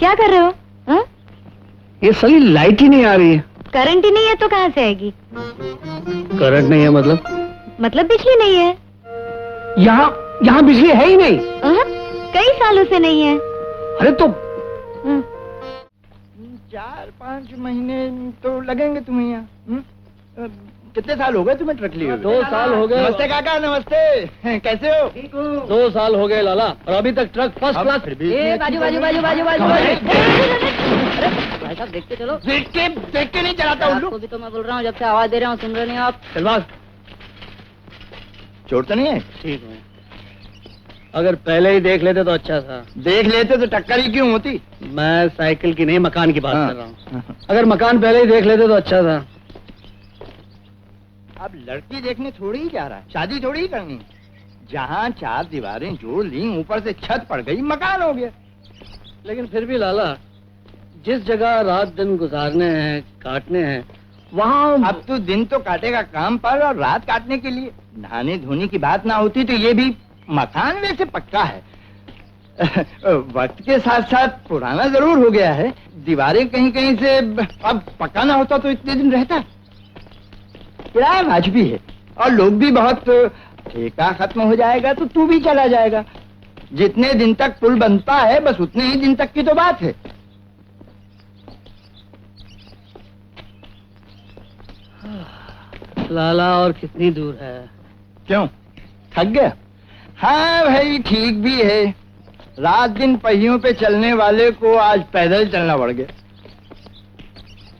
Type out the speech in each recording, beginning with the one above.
क्या कर रहे हो? हा? ये साली लाइट ही नहीं आ रही है। करंट ही नहीं है तो कहाँ से आएगी? करंट नहीं है मतलब बिजली नहीं है। यहाँ बिजली है ही नहीं। कई सालों से नहीं है। अरे तो 4-5 महीने तो लगेंगे तुम्हें यहाँ। कितने साल हो गए तुम्हें ट्रक लिए? 2 साल हो गए। नमस्ते काका, नमस्ते। कैसे हो? 2 साल हो गए लाला, और अभी तक ट्रक फर्स्ट क्लास। बाजू बाजू बाजू बाजू बाजू भाई साहब देखते चलो। देख के नहीं चलाता उल्लू। आपको भी तो मैं बोल रहा हूँ, जब से आवाज दे रहा हूँ सुन रहे नहीं आप। चल बात। चोट तो नहीं है? ठीक है, अगर पहले ही देख लेते तो अच्छा था। देख लेते तो टक्कर ही क्यों होती? मैं साइकिल की नहीं, मकान की बात कर रहा हूँ। अगर मकान पहले ही देख लेते तो अच्छा था। अब लड़की देखने थोड़ी ही जा रहा है, शादी थोड़ी ही करनी। जहाँ 4 दीवारें जोड़ ली, ऊपर से छत पड़ गई, मकान हो गया। लेकिन फिर भी लाला, जिस जगह रात दिन गुजारने हैं, काटने हैं, वहाँ अब तो दिन तो काटेगा काम पर और रात काटने के लिए। नहाने धोने की बात ना होती तो ये भी मकान वैसे पक्का है। वक्त के साथ साथ पुराना जरूर हो गया है। दीवारें कहीं कहीं से अब पक्का ना होता तो इतने दिन रहता। किराया वाजिबी है और लोग भी बहुत। ठेका खत्म हो जाएगा तो तू भी चला जाएगा। जितने दिन तक पुल बनता है बस उतने ही दिन तक की तो बात है। लाला और कितनी दूर है? क्यों, थक गया? हाँ भाई, ठीक भी है। रात दिन पहियों पे चलने वाले को आज पैदल चलना पड़ गया।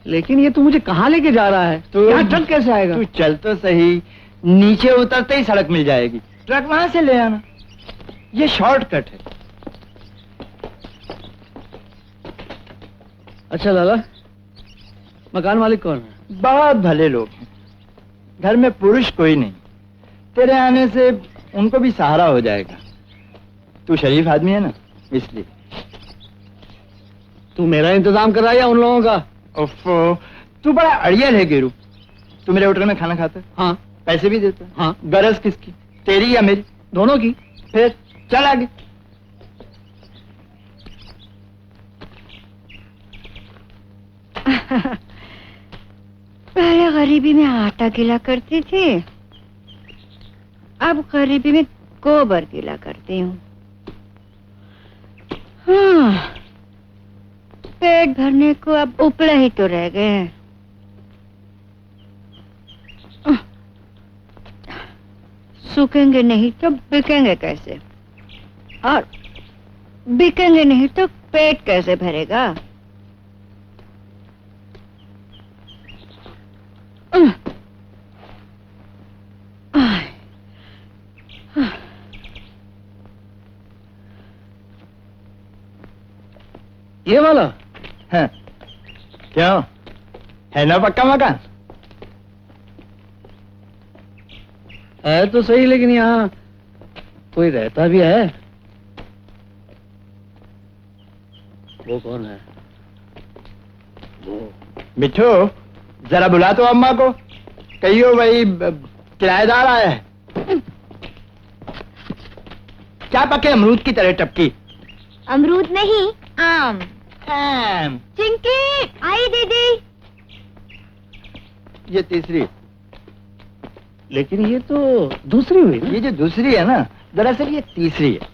लेकिन ये तू मुझे कहाँ लेके जा रहा है? तो यहाँ ट्रक कैसे आएगा? तू चल तो सही, नीचे उतरते ही सड़क मिल जाएगी। ट्रक वहां से ले आना, ये शॉर्टकट है। अच्छा लाला, मकान मालिक कौन है? बहुत भले लोग हैं। घर में पुरुष कोई नहीं। तेरे आने से उनको भी सहारा हो जाएगा। तू शरीफ आदमी है ना, इसलिए। तू मेरा इंतजाम कर रहा है या उन लोगों का? ओफो, तू बड़ा अड़ियल है गेरू। तू मेरे होटल में खाना खाता है? हाँ। पैसे भी देता है? हाँ। गरज किसकी, तेरी या मेरी? दोनों की। फिर चल आगे। पहले गरीबी में आटा गिला करती थी, अब गरीबी में गोबर गिला करती हूँ। हाँ, पेट भरने को अब उपले ही तो रह गए हैं। सूखेंगे नहीं तो बिकेंगे कैसे, और बिकेंगे नहीं तो पेट कैसे भरेगा? ये वाला? हाँ। क्यों, है ना पक्का मकान? है तो सही, लेकिन यहाँ कोई रहता भी है? वो कौन है? वो मिठू, जरा बुला तो अम्मा को। कहियो भाई किराएदार आया है। क्या पके अमरूद की तरह टपकी? अमरूद नहीं, आम। आम। चिंकी आई दीदी। ये तीसरी। लेकिन ये तो दूसरी हुई ना? ये जो दूसरी है ना, दरअसल ये तीसरी है।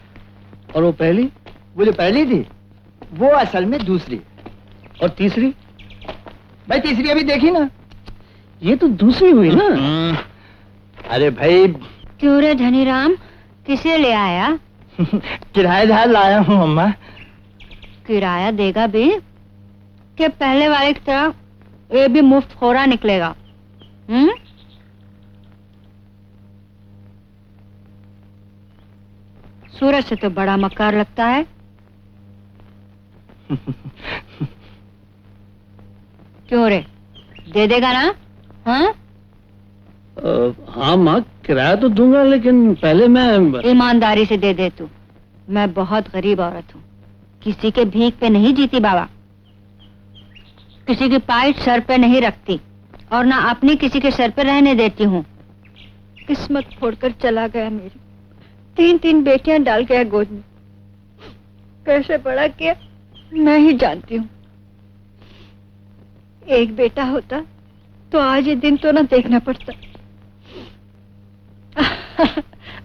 और वो पहली? वो जो पहली थी वो असल में दूसरी। और तीसरी? भाई तीसरी अभी देखी ना। ये तो दूसरी हुई ना? अरे भाई। क्यों रे धनीराम, किसे ले आया? किराएदार लाया हूँ अम्मा। किराया देगा भी कि पहले वाले की तरह ये भी मुफ्त खोरा निकलेगा? सूरज से तो बड़ा मक्कार लगता है। क्यों रे, दे देगा ना? हाँ? हाँ माँ, किराया तो दूंगा, लेकिन पहले मैं ईमानदारी से दे दे तू। मैं बहुत गरीब औरत हूँ, किसी के भीख पे नहीं जीती बाबा, किसी की पाइट सर पे नहीं रखती, और ना अपनी किसी के सर पे रहने देती हूँ। किस्मत फोड़कर चला गया मेरी। 3 बेटियां डाल गया गोद में। कैसे बड़ा किया मैं ही जानती हूँ, एक बेटा होता तो आज ये दिन तो ना देखना पड़ता।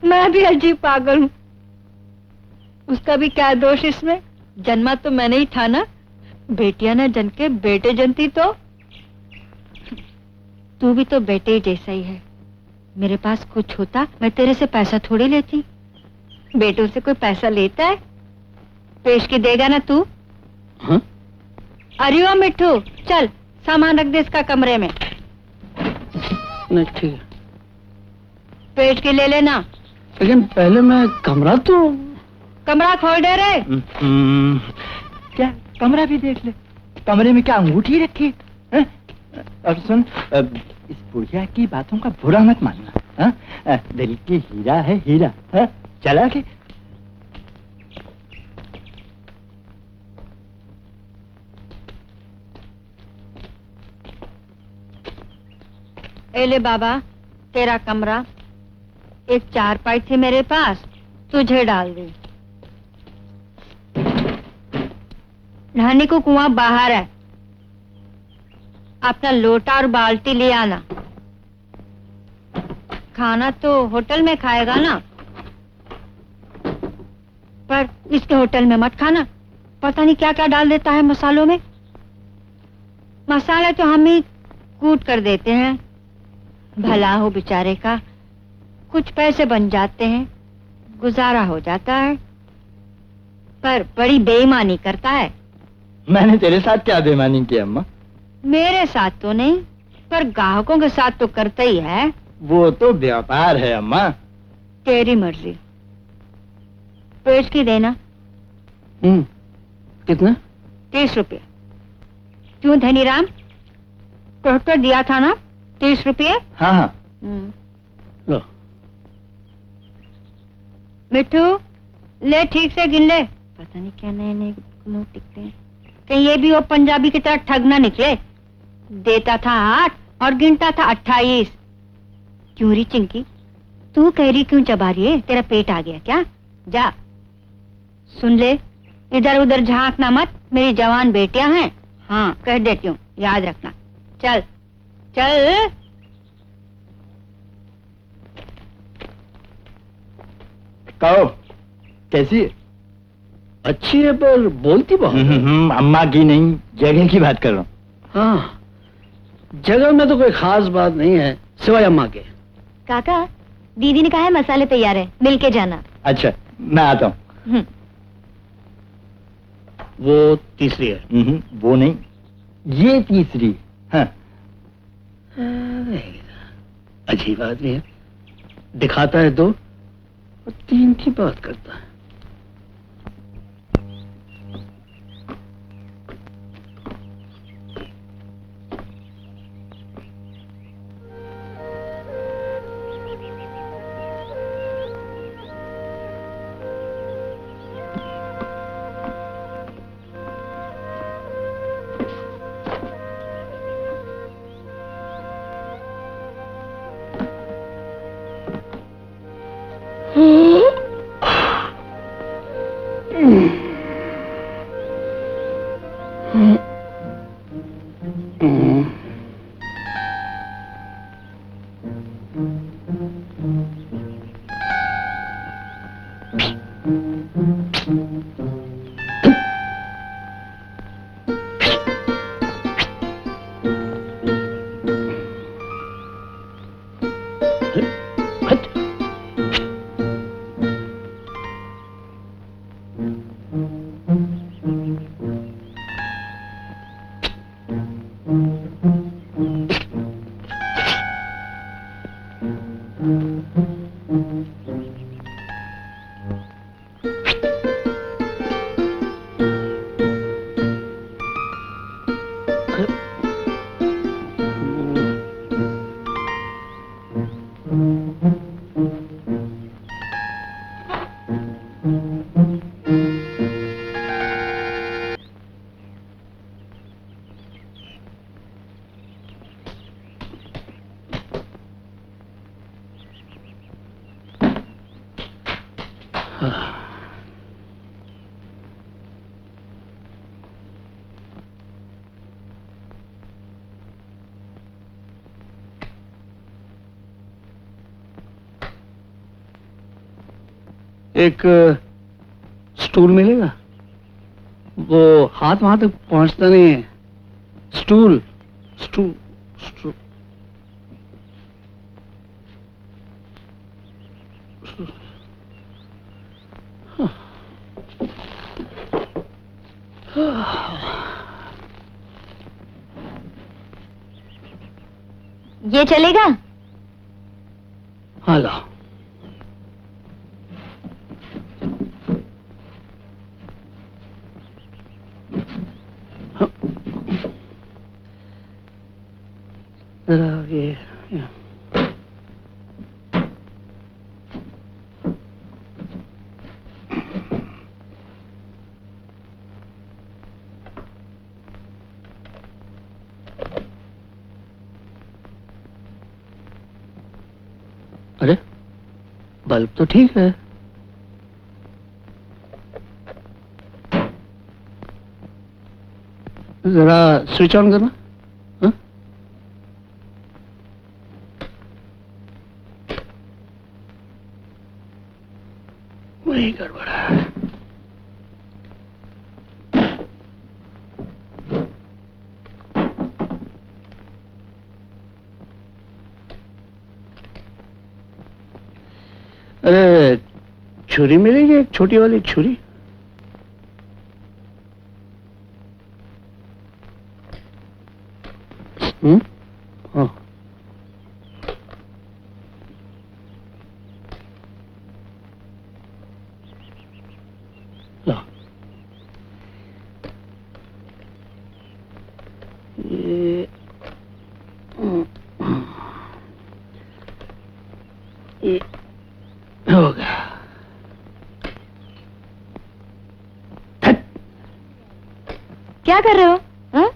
मैं भी अजीब पागल हूँ। उसका भी क्या दोष इसमें? जन्मा तो मैंने ही था ना। बेटियां ना जन के बेटे जनती तो। तू भी तो बेटे ही जैसा ही है। मेरे पास कुछ होता मैं तेरे से पैसा थोड़ी लेती। बेटों से कोई पैसा लेता है? पेश के देगा ना तू? हाँ? अरे ओ मिट्टू, चल सामान रख दे इसका कमरे में। नहीं ठीक है, पेश के ले लेना। लेकिन पहले मैं कमरा तो। कमरा खोल दे रे। क्या कमरा भी देख ले? कमरे में क्या अंगूठी रखी है? और सुन, इस बुढ़िया की बातों का बुरा मत मानना। हाँ? दिल की हीरा है हीरा। हाँ? चला के ए ले बाबा, तेरा कमरा। एक चारपाई थी मेरे पास, तुझे डाल दी। नहाने को कुआं बाहर है, अपना लोटा और बाल्टी ले आना। खाना तो होटल में खाएगा ना, पर इसके होटल में मत खाना। पता नहीं क्या क्या डाल देता है मसालों में। मसाले तो हम ही कूट कर देते हैं। भला हो बेचारे का, कुछ पैसे बन जाते हैं, गुजारा हो जाता है, पर बड़ी बेईमानी करता है। मैंने तेरे साथ क्या बेईमानी की अम्मा? मेरे साथ तो नहीं, पर ग्राहकों के साथ तो करता ही है। वो तो व्यापार है अम्मा। तेरी मर्जी। पेश की देना। कितना? 30 रुपये। क्यों धनीराम, तो दिया था ना 30 रुपये? हाँ हाँ। लो। मिट्टू, ले ठीक से गिन ले। पता नहीं क्या नए नए नोट टिकते हैं, कहीं ये भी वो पंजाबी की तरह ठग ना निकले। देता था 8 और गिनता था 28। क्यों री चिंकी, तू कह रही क्यों चबा रही है? तेरा पेट आ गया क्या? जा सुन ले, इधर उधर झांकना मत, मेरी जवान बेटियां हैं। हाँ कह देती हूँ, याद रखना। चल चल। कहो कैसी है? अच्छी है पर बोलती बहुत है। अम्मा की नहीं, जगह की बात कर रहा हूँ। हाँ, जगह में तो कोई खास बात नहीं है सिवाय अम्मा के। काका, दीदी ने कहा है मसाले तैयार है, मिल के जाना। अच्छा मैं आता हूँ। वो तीसरी है। वो नहीं, ये तीसरी। हाँ। अजीब आदमी है, दिखाता है 2 और 3 की बात करता है। एक स्टूल मिलेगा? वो हाथ वहां तक पहुंचता नहीं है। स्टूल स्टूल स्टूल ये चलेगा? हाँ लाओ। जरा ये अरे बल्ब तो ठीक है। जरा स्विच ऑन करना। हाँ? वही गड़बड़ है। अरे छुरी मिलेगी, एक छोटी वाली छुरी? हाँ। ला। ये हो गया। क्या कर रहे हो? हाँ?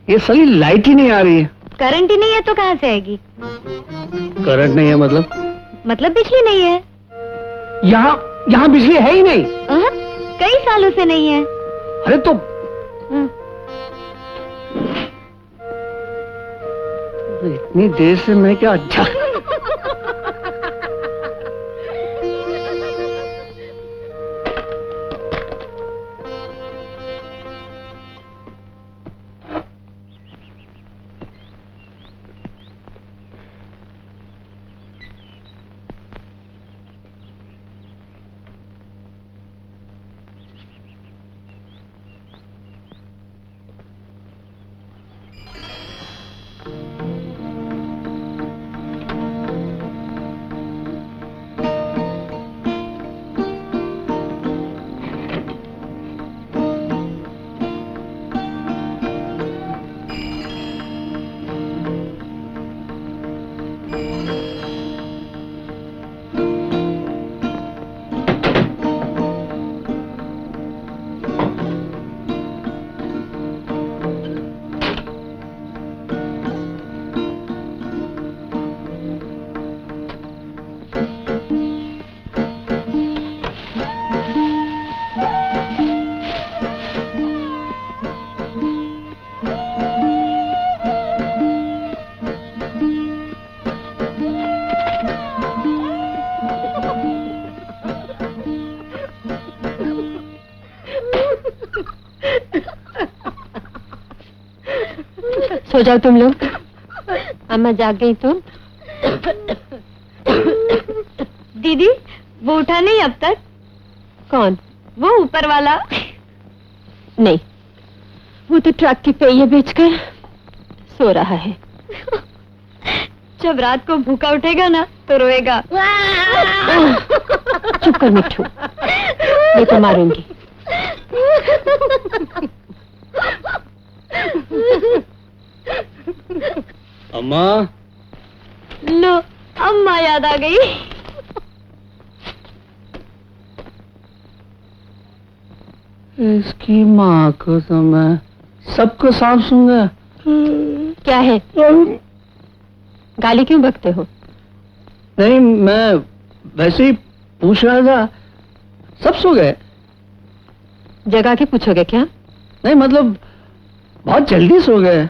ये सारी लाइट ही नहीं आ रही है। करंट ही नहीं है तो कहाँ से आएगी? करंट नहीं है मतलब बिजली नहीं है। यहाँ यहाँ बिजली है ही नहीं। हाँ? कई सालों से नहीं है। अरे तो हाँ। इतनी देर से मैं क्या अच्छा सो जाओ तुम लोग। अम्मा जाग गई तो। दीदी वो उठा नहीं अब तक? कौन? वो ऊपर वाला। नहीं, वो तो ट्रक की पहिए बेचकर सो रहा है। जब रात को भूखा उठेगा ना तो रोएगा। चुप कर मिट्ठू, मैं तो मारूंगी। अम्मा। लो, अम्मा याद आ गई। इसकी माँ को तो मैं सबको सांप सूंगा। क्या है? गाली क्यों बकते हो? नहीं, मैं वैसे ही पूछ रहा था। सब सो गए? जगा के पूछोगे क्या? नहीं मतलब बहुत जल्दी सो गए।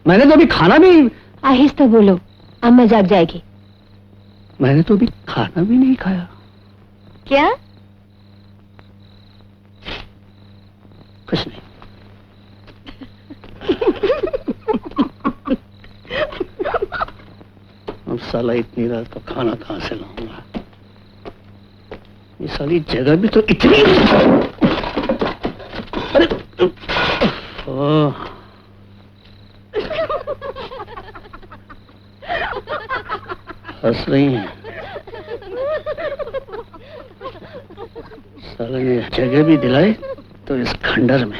मैंने तो अभी खाना भी। आहिस्ता बोलो, अम्मा जाग जाएगी। मैंने तो अभी खाना भी नहीं खाया। क्या? कुछ नहीं। अब साला इतनी रात को खाना कहाँ से लाऊंगा? ये साली जगह भी तो इतनी। अरे ओह, हंस रही हैं। साले ने जगह भी दिलाई तो इस खंडर में।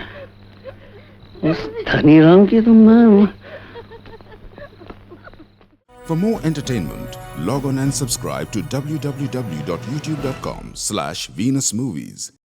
इस धनीराम की तो मैं। For more entertainment, log on and subscribe to www.youtube.com/VenusMovies.